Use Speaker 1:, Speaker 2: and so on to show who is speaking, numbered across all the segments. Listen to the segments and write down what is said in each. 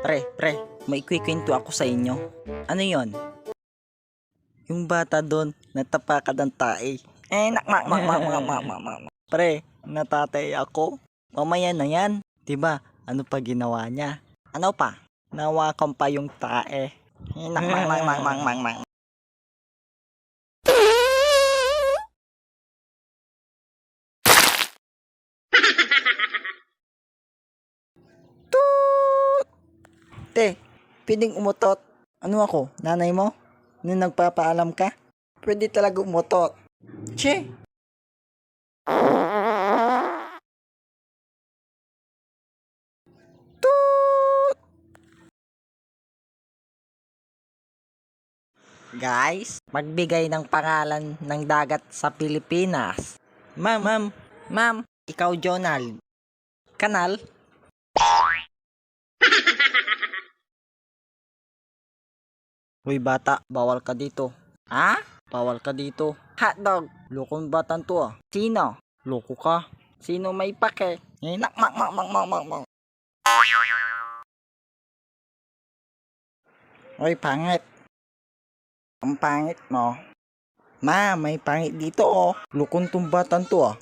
Speaker 1: Pre, may ikwikwento ako sa inyo. Ano yon? Yung bata doon, natapakan ng tae. Pre, natatay ako. Mamaya na yan. Diba, ano pa ginawa niya? Ano pa? Nawakan pa yung tae. Te, pwedeng umutot. Ano ako, nanay mo? Nung nagpapaalam ka? Pwede talaga umutot. Che! Guys, magbigay ng pangalan ng dagat sa Pilipinas. Ma'am, ikaw Jonald. Kanal? Hoy bata, bawal ka dito. Ha? Bawal ka dito. Hotdog. Lokong batang to ah. Sino? Loko ka. Sino may pake? Hoy pangit. Ang pangit mo. Ma, may pangit dito oh. Lokong tong batang to ah.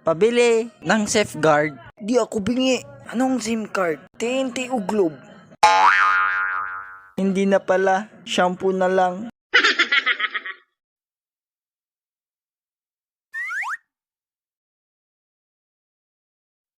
Speaker 1: Pabili ng safeguard. Di ako bingi. Anong SIM card? TNT o Globe? Hindi na pala. Shampoo na lang.